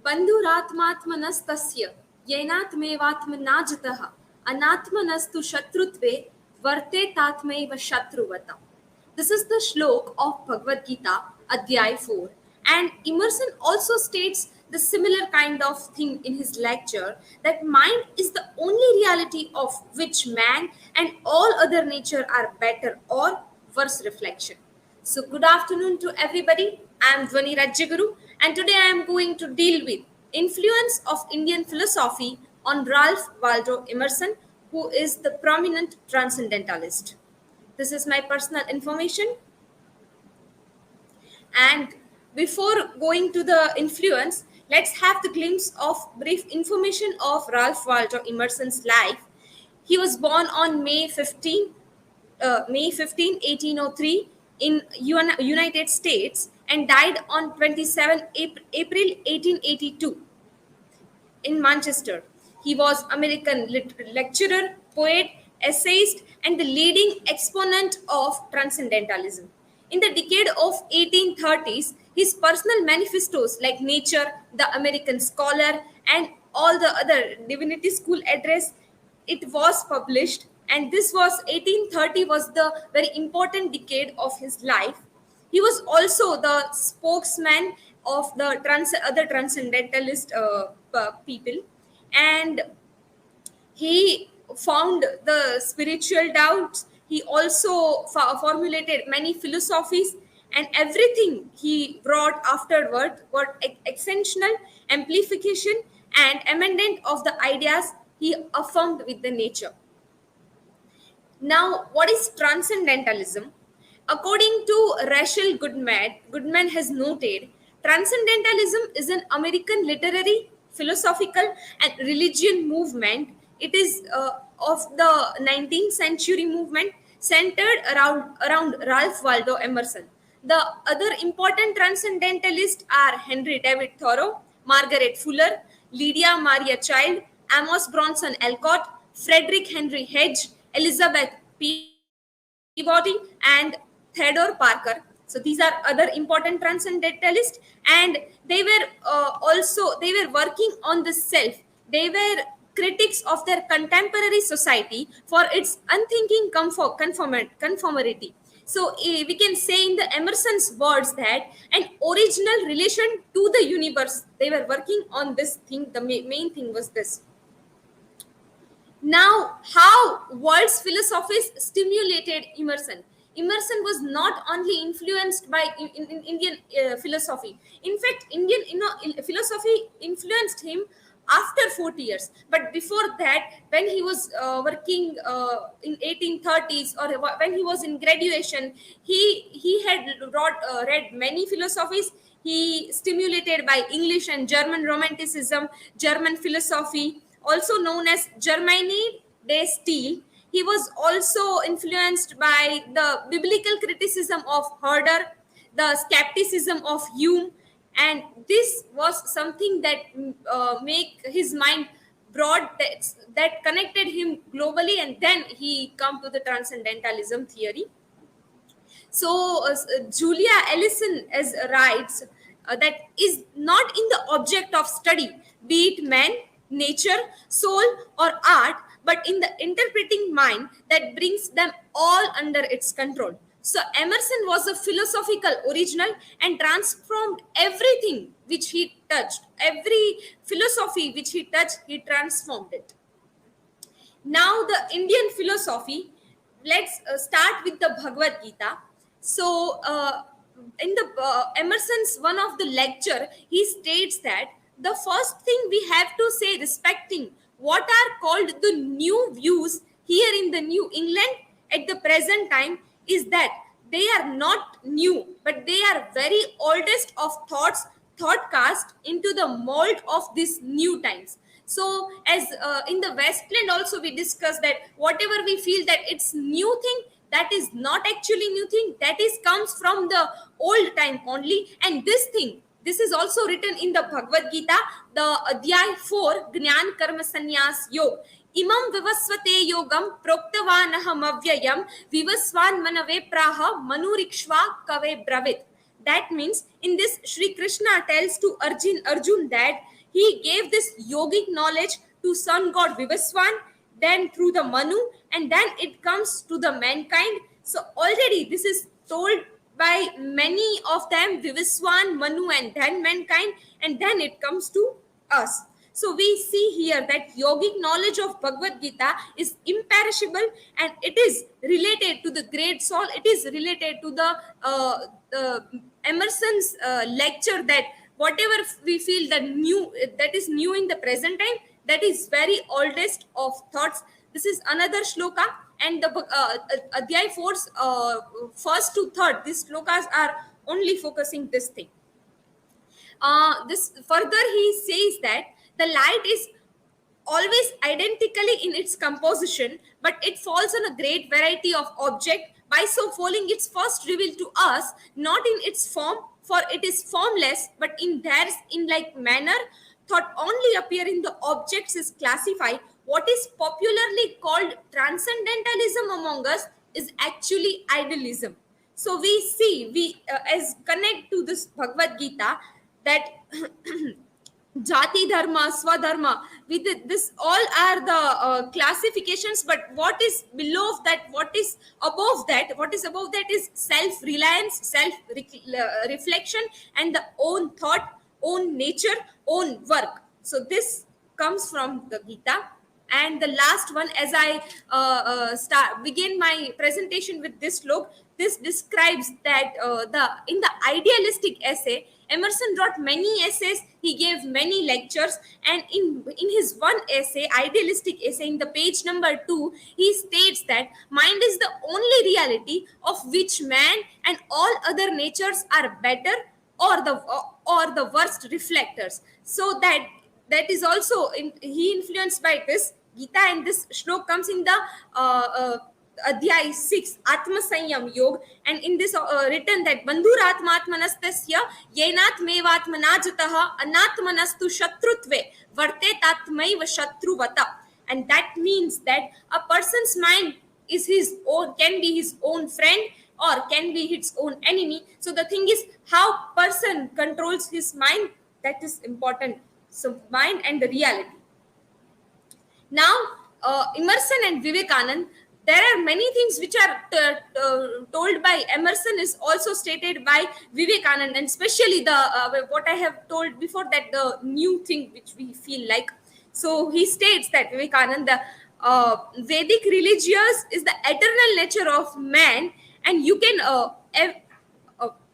बन्धुरात्मात्मनस्तस्य येनात्मेवात्मनाजितः अनात्मनस्तु शत्रुत्वे वर्तेतात्मैव शत्रुवता. This is the shlok of Bhagavad Gita, Adhyay 4. And Emerson also states the similar kind of thing in his lecture, that mind is the only reality of which man and all other nature are better or worse reflection. So good afternoon to everybody. I am Dhwani Rajyaguru, and today I am going to deal with influence of Indian philosophy on Ralph Waldo Emerson, who is the prominent transcendentalist. This is my personal information. And before going to the influence, let's have the glimpse of brief information of Ralph Waldo Emerson's life. He was born on May 15, 1803 in United States and died on 27 April 1882 in Manchester. He was American lecturer, poet, essayist, and the leading exponent of transcendentalism. In the decade of 1830s, his personal manifestos like Nature, The American Scholar, and all the other Divinity School Address, it was published, and this was 1830 was the very important decade of his life. He was also the spokesman of the other transcendentalist people, and he found the spiritual doubts. He also formulated many philosophies, and everything he brought afterward were extensional amplification and amendment of the ideas he affirmed with the nature. Now, what is transcendentalism? According to Rachel Goodman has noted, transcendentalism is an American literary, philosophical, and religion movement. It is of the 19th century movement centered around Ralph Waldo Emerson. The other important transcendentalists are Henry David Thoreau, Margaret Fuller, Lydia Maria Child, Amos Bronson Alcott, Frederick Henry Hedge, Elizabeth Peabody, and Theodore Parker. So these are other important transcendentalists, and they were working on the self. They were critics of their contemporary society for its unthinking conformity. So we can say in the Emerson's words that an original relation to the universe. They were working on this thing. The main thing was this. Now, how world's philosophies stimulated Emerson. Emerson was not only influenced by Indian philosophy. In fact, Indian philosophy influenced him after 40 years. But before that, when he was working in 1830s, or when he was in graduation, he had read many philosophies. He stimulated by English and German Romanticism, German philosophy, also known as Germanie de Steel. He was also influenced by the biblical criticism of Herder, the skepticism of Hume, and this was something that make his mind broad, that connected him globally, and then he come to the transcendentalism theory. So Julia Ellison as writes that is not in the object of study, be it man, nature, soul, or art, but in the interpreting mind that brings them all under its control. So Emerson was a philosophical original and transformed everything which he touched. Every philosophy which he touched, he transformed it. Now the Indian philosophy, let's start with the Bhagavad Gita. So in the Emerson's one of the lecture, he states that the first thing we have to say respecting what are called the new views here in the New England at the present time is that they are not new, but they are very oldest of thoughts, thought cast into the mold of these new times. So as in the Westland also we discussed that whatever we feel that it's new thing, that is not actually new thing, that is comes from the old time only. And this is also written in the Bhagavad Gita, the Adhyay 4, Gnan Karma Sannyas Yog. Imam vivasvate yogam proktavanaham avyayam vivasvan manave praha manurikshva kave bravit. That means in this Sri Krishna tells to Arjun that he gave this yogic knowledge to sun god Vivaswan, then through the Manu, and then it comes to the mankind. So already this is told by many of them, Vivaswan, Manu, and then mankind, and then it comes to us. So we see here that yogic knowledge of Bhagavad Gita is imperishable, and it is related to the great soul. It is related to the Emerson's lecture, that whatever we feel that new, that is new in the present time, that is very oldest of thoughts. This is another shloka, and the Adhyay 4's first to third, these shlokas are only focusing this thing. This further he says that the light is always identically in its composition, but it falls on a great variety of object. By so falling, its first revealed to us not in its form, for it is formless, but in theirs in like manner. Thought only appear in the objects is classified. What is popularly called transcendentalism among us is actually idealism. So we see, we as connect to this Bhagavad Gita, that jati dharma, swadharma, with this all are the classifications, but what is below that, what is above that, what is above that is self reliance, self reflection, and the own thought, own nature, own work. So this comes from the Gita. And the last one, as I start begin my presentation with this slok, this describes that the in the idealistic essay, Emerson wrote many essays, he gave many lectures, and in his one essay, idealistic essay, in the page number 2, he states that mind is the only reality of which man and all other natures are better or the worst reflectors. So that is also he influenced by this Gita, and this shlok comes in the Adhyay 6, Atma Sanyam Yog, and in this written that Bandhuratmatmanastasya yenat mevatmanajataha anatmanastu shatrutve vartetatmaiva shatruvata. And that means that a person's mind is his own, can be his own friend or can be his own enemy. So the thing is how person controls his mind, that is important. So mind and the reality. Now, Emerson and Vivekanand, there are many things which are told by Emerson is also stated by Vivekanand, and especially the what I have told before, that the new thing which we feel like. So he states that Vivekanand, the Vedic religious is the eternal nature of man, and you can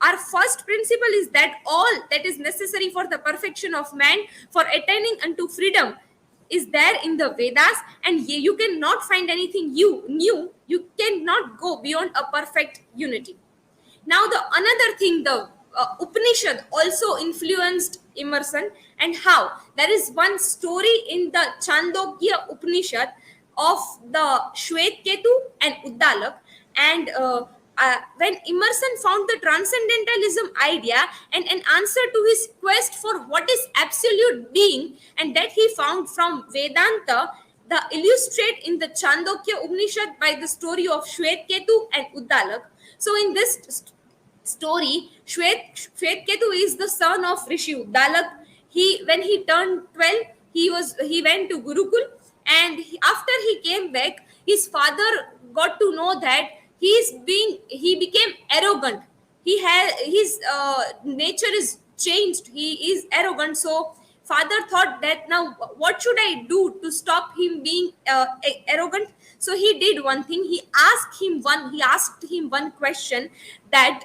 our first principle is that all that is necessary for the perfection of man, for attaining unto freedom, is there in the Vedas, and you cannot find anything new. You cannot go beyond a perfect unity. Now, the another thing, the Upanishad also influenced Emerson, and how there is one story in the Chandogya Upanishad of the Shwetketu and Uddalak, and when Emerson found the transcendentalism idea and an answer to his quest for what is absolute being, and that he found from Vedanta, the illustrate in the Chandogya Upanishad by the story of Shwetketu and Uddalak. So in this story, Shwetketu is the son of Rishi Uddalak. When he turned 12, he went to Gurukul, and after he came back, his father got to know that he became arrogant. His nature is changed. He is arrogant. So father thought that now what should I do to stop him being arrogant? So he did one thing. He asked him one question, that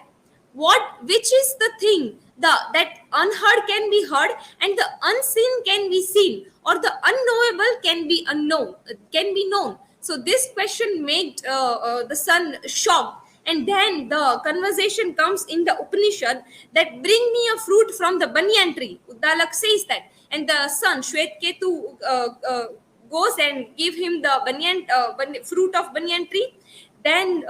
which is the thing that unheard can be heard and the unseen can be seen, or the unknowable can be known. So this question made the son shocked, and then the conversation comes in the Upanishad that bring me a fruit from the banyan tree. Uddalak says that, and the son Shwetketu goes and give him the fruit of banyan tree. Then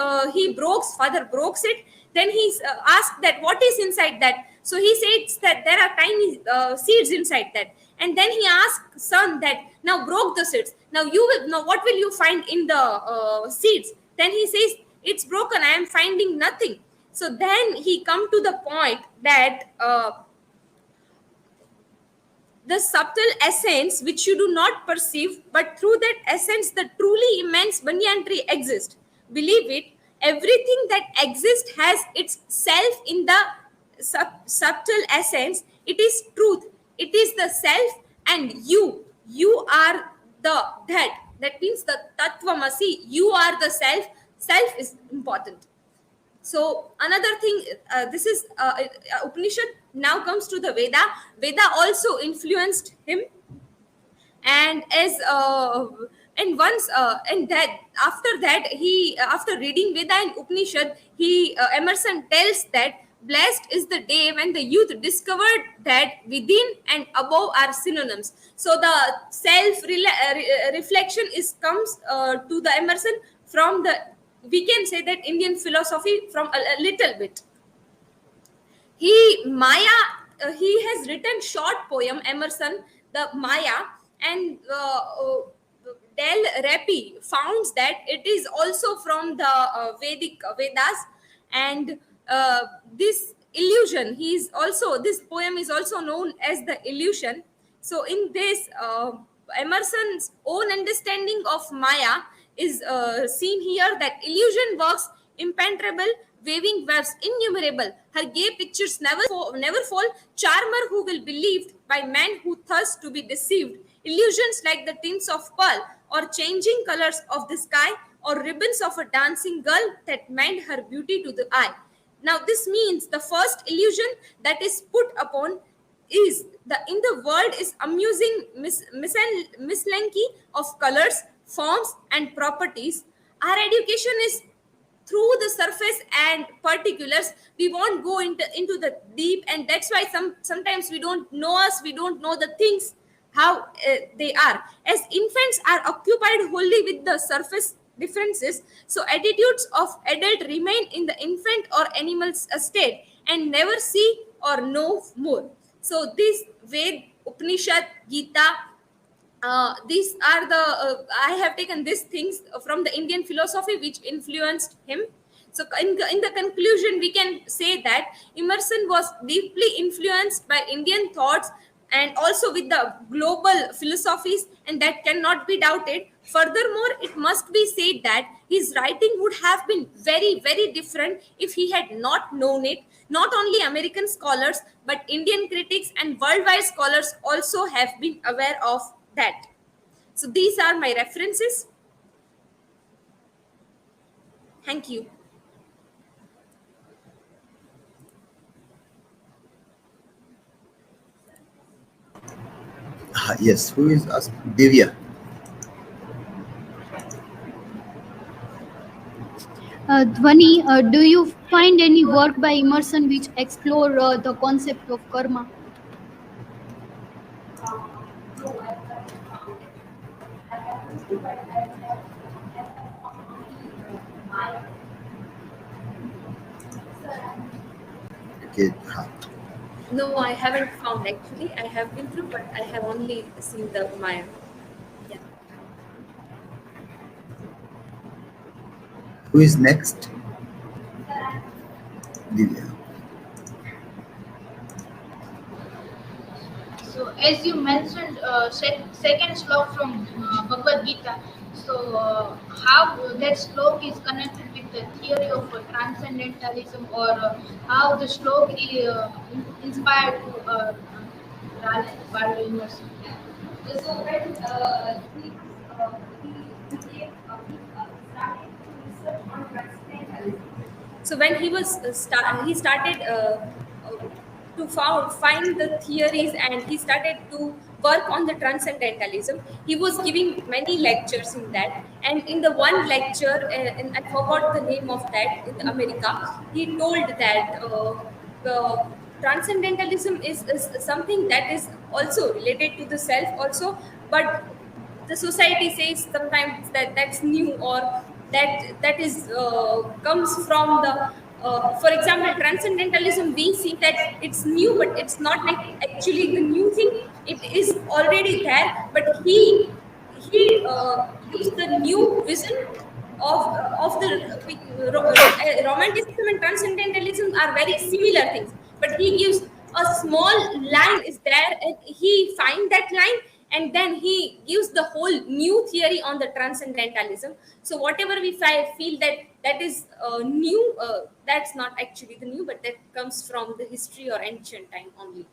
father breaks it. Then he's asked that what is inside that. So he says that there are tiny seeds inside that. And then he asked son that now broke the seeds. Now what will you find in the seeds? Then he says, it's broken. I am finding nothing. So then he come to the point that the subtle essence which you do not perceive, but through that essence, the truly immense banyan tree exists. Believe it, everything that exists has its self in the subtle essence. It is truth. It is the self, and you are the that. That means the Tattvamasi. You are the self. Self is important. So another thing, this is Upanishad. Now comes to the Veda. Veda also influenced him, and as and once and that after that he after reading Veda and Upanishad, he Emerson tells that blessed is the day when the youth discovered that within and above are synonyms. So the self reflection is comes to the Emerson from the, we can say that, Indian philosophy from a little bit. He Maya, he has written short poem Emerson, the Maya, and Del Repi founds that it is also from the Vedic Vedas, and this illusion, he's also, this poem is also known as the illusion. So in this, Emerson's own understanding of Maya is seen here, that illusion works impenetrable, waving webs innumerable. Her gay pictures never fall. Charmer who will believed by men who thirst to be deceived. Illusions like the tints of pearl, or changing colors of the sky, or ribbons of a dancing girl that meant her beauty to the eye. Now, this means the first illusion that is put upon is the in the world is amusing mislanky of colors, forms, and properties. Our education is through the surface and particulars. We won't go into the deep, and that's why sometimes we don't know us, we don't know the things how they are. As infants are occupied wholly with the surface differences, so attitudes of adult remain in the infant or animal's state and never see or know more. So this Ved, Upanishad, Gita, these are the I have taken these things from the Indian philosophy which influenced him. So in the conclusion, we can say that Emerson was deeply influenced by Indian thoughts and also with the global philosophies, and that cannot be doubted. Furthermore, it must be said that his writing would have been very, very different if he had not known it. Not only American scholars, but Indian critics and worldwide scholars also have been aware of that. So these are my references. Thank you. Yes, who is asking? Divya. Dhvani, do you find any work by Emerson which explore the concept of karma? Okay. No, I haven't found actually. I have been through, but I have only seen the Maya. Yeah. Who is next? Divya. So, as you mentioned, second slok from Bhagavad Gita. So, how that slok is connected with the theory of transcendentalism, or how the slok is inspired to Raleigh University. So when So when he was he started to find the theories, and he started to work on the transcendentalism. He was giving many lectures in that, and in the one lecture, and I forgot the name of that, in America, he told that the transcendentalism is something that is also related to the self also, but the society says sometimes that that's new, or that is comes from the for example, transcendentalism, we see that it's new, but it's not like actually the new thing. It is already there, but he gives the new vision of the romanticism and transcendentalism are very similar things, but he gives a small line is there, and he find that line, and then he gives the whole new theory on the transcendentalism. So whatever we feel that that is new, that's not actually the new, but that comes from the history or ancient time only.